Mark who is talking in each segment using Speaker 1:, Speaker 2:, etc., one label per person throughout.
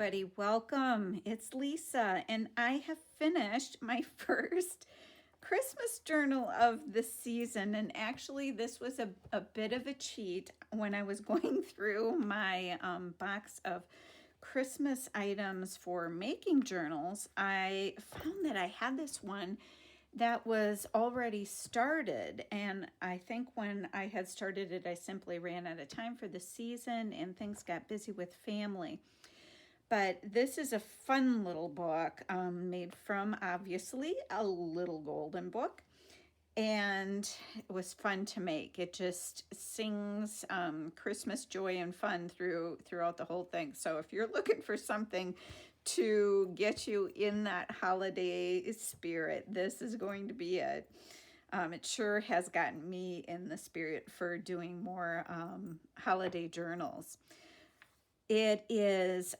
Speaker 1: everybody. Welcome. It's Lisa, and I have finished my first Christmas journal of the season. And actually, this was a bit of a cheat when I was going through my box of Christmas items for making journals. I found that I had this one that was already started, and I think when I had started it, I simply ran out of time for the season and things got busy with family. But this is a fun little book made from, obviously, a little golden book. And it was fun to make. It just sings Christmas joy and fun throughout the whole thing. So if you're looking for something to get you in that holiday spirit, this is going to be it. It sure has gotten me in the spirit for doing more holiday journals. It is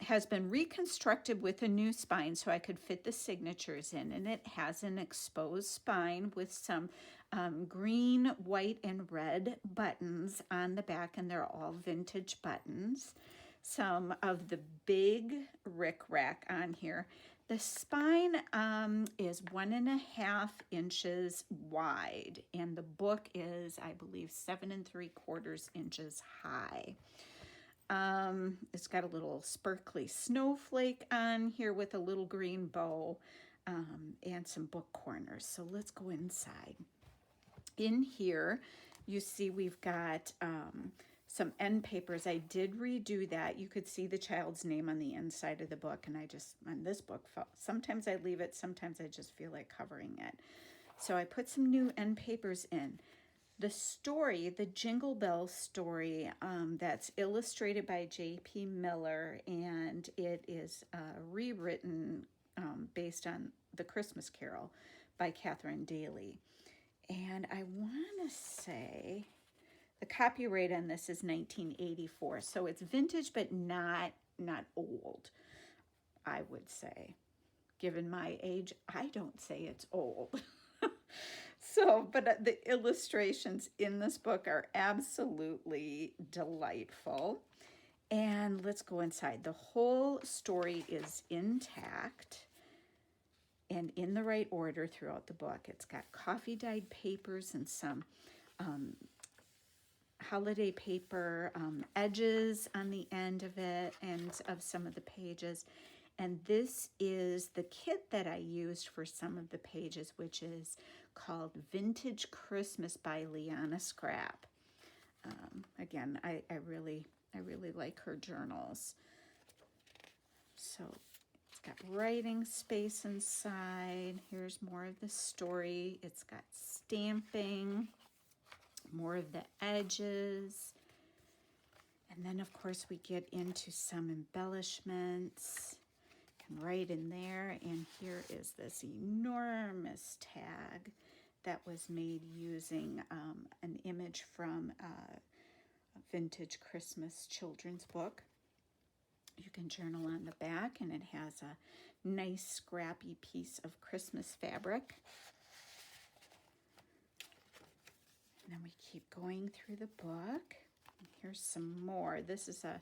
Speaker 1: has been reconstructed with a new spine so I could fit the signatures in, and it has an exposed spine with some green, white, and red buttons on the back, and they're all vintage buttons. Some of the big rickrack on here. The spine is 1.5 inches wide, and the book is, I believe, 7 3/4 inches high. It's got a little sparkly snowflake on here with a little green bow and some book corners. So let's go inside. In here, you see we've got some end papers. I did redo that. You could see the child's name on the inside of the book, and on this book, sometimes I leave it, sometimes I just feel like covering it. So I put some new end papers in. The story, the Jingle Bells story, that's illustrated by J.P. Miller, and it is rewritten based on The Christmas Carol by Catherine Daly. And I want to say the copyright on this is 1984, so it's vintage but not old, I would say. Given my age, I don't say it's old. So, but the illustrations in this book are absolutely delightful. And let's go inside. The whole story is intact and in the right order throughout the book. It's got coffee dyed papers and some holiday paper edges on the end of it and of some of the pages. And this is the kit that I used for some of the pages, which is called Vintage Christmas by Liana Scrap. Again, I really like her journals. So it's got writing space inside. Here's more of the story. It's got stamping, more of the edges. And then, of course, we get into some embellishments. Right in there, and here is this enormous tag that was made using an image from a vintage Christmas children's book. You can journal on the back, and it has a nice scrappy piece of Christmas fabric. And then we keep going through the book. And here's some more. This is a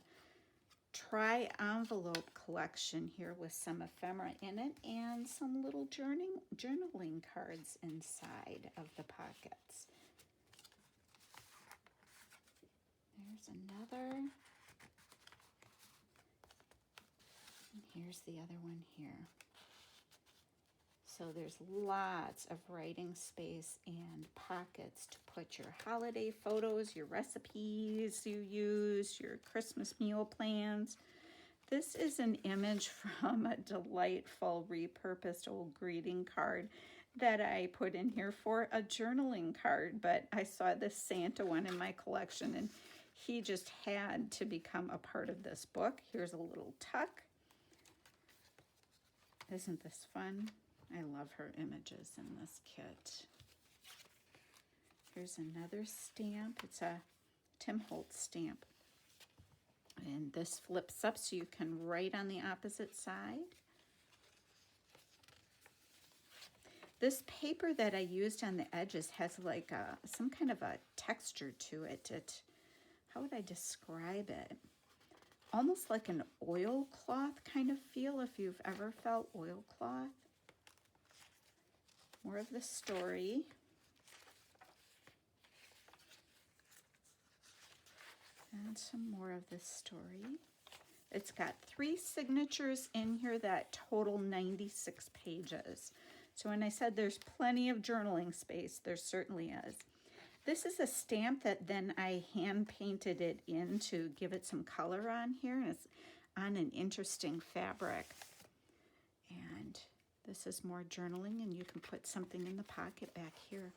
Speaker 1: tri-envelope collection here with some ephemera in it and some little journaling cards inside of the pockets. There's another. And here's the other one here. So there's lots of writing space and pockets to put your holiday photos, your recipes you use, your Christmas meal plans. This is an image from a delightful repurposed old greeting card that I put in here for a journaling card, but I saw this Santa one in my collection and he just had to become a part of this book. Here's a little tuck. Isn't this fun? I love her images in this kit. Here's another stamp. It's a Tim Holtz stamp. And this flips up so you can write on the opposite side. This paper that I used on the edges has like some kind of a texture to it. How would I describe it? almost like an oilcloth kind of feel, if you've ever felt oilcloth. More of the story. And some more of this story. It's got 3 signatures in here that total 96 pages. So when I said there's plenty of journaling space, there certainly is. This is a stamp that then I hand painted it in to give it some color on here. And it's on an interesting fabric. And this is more journaling, and you can put something in the pocket back here.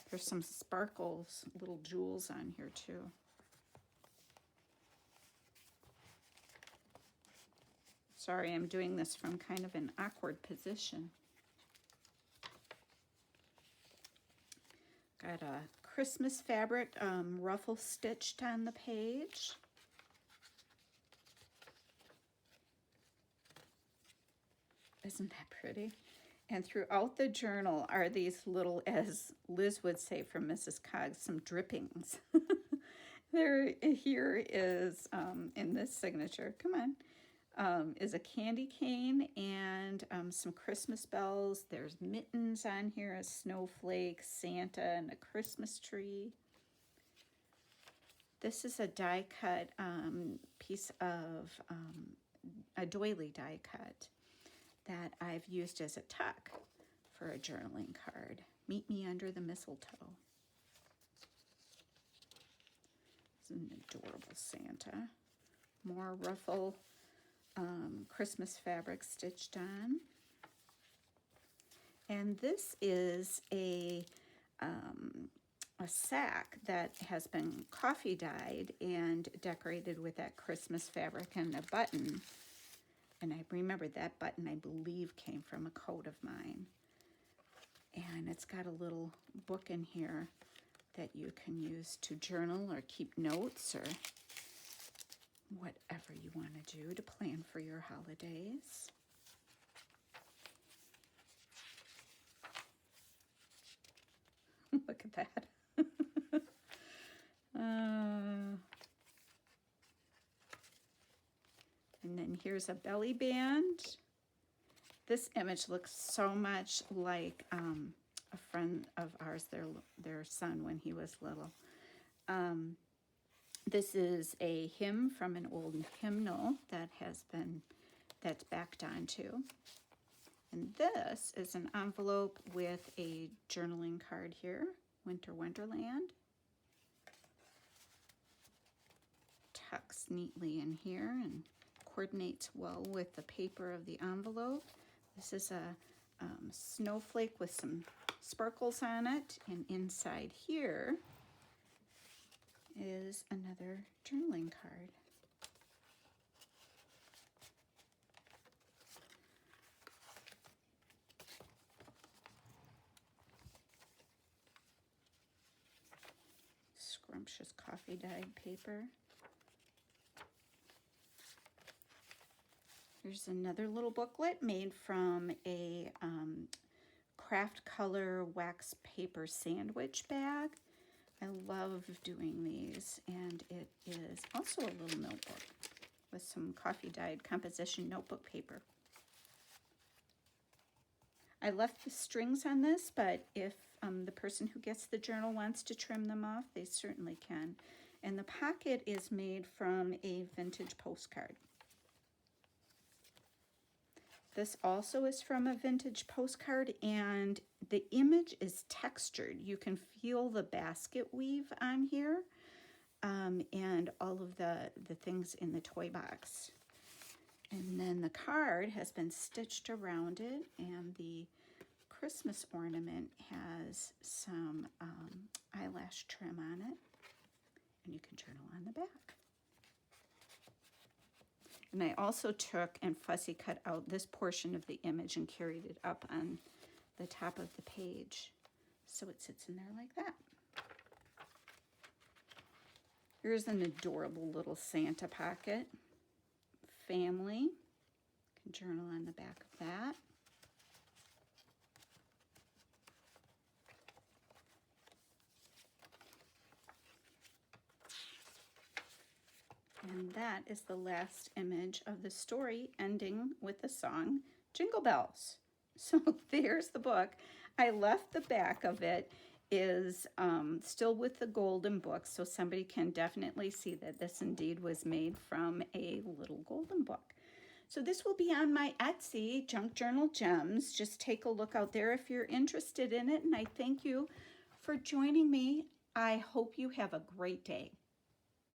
Speaker 1: There's some sparkles, little jewels on here too. Sorry, I'm doing this from kind of an awkward position. Got a Christmas fabric ruffle stitched on the page. Isn't that pretty? And throughout the journal are these little, as Liz would say from Mrs. Coggs, some drippings. Here is, in this signature, come on, is a candy cane and some Christmas bells. There's mittens on here, a snowflake, Santa, and a Christmas tree. This is a die cut piece of a doily die cut that I've used as a tuck for a journaling card. Meet me under the mistletoe. It's an adorable Santa. More ruffle Christmas fabric stitched on. And this is a sack that has been coffee dyed and decorated with that Christmas fabric and a button. And I remember that button, I believe, came from a coat of mine. And it's got a little book in here that you can use to journal or keep notes or whatever you want to do to plan for your holidays. Look at that. And then here's a belly band. This image looks so much like a friend of ours, their son when he was little. This is a hymn from an old hymnal that's backed onto. And this is an envelope with a journaling card here, Winter Wonderland. Tucks neatly in here and coordinates well with the paper of the envelope. This is a snowflake with some sparkles on it, and inside here is another journaling card. Scrumptious coffee dyed paper. Here's another little booklet made from a craft color wax paper sandwich bag. I love doing these, and it is also a little notebook with some coffee dyed composition notebook paper. I left the strings on this, but if the person who gets the journal wants to trim them off, they certainly can. And the pocket is made from a vintage postcard. This also is from a vintage postcard, and the image is textured. You can feel the basket weave on here and all of the things in the toy box. And then the card has been stitched around it, and the Christmas ornament has some eyelash trim on it, and you can journal on the back. And I also took and fussy cut out this portion of the image and carried it up on the top of the page, so it sits in there like that. Here's an adorable little Santa pocket. Family. You can journal on the back of that. And that is the last image of the story, ending with the song Jingle Bells. So there's the book. I left the back of it is still with the golden book, so somebody can definitely see that this indeed was made from a little golden book. So this will be on my Etsy, Junk Journal Gems. Just take a look out there if you're interested in it, and I thank you for joining me. I hope you have a great day.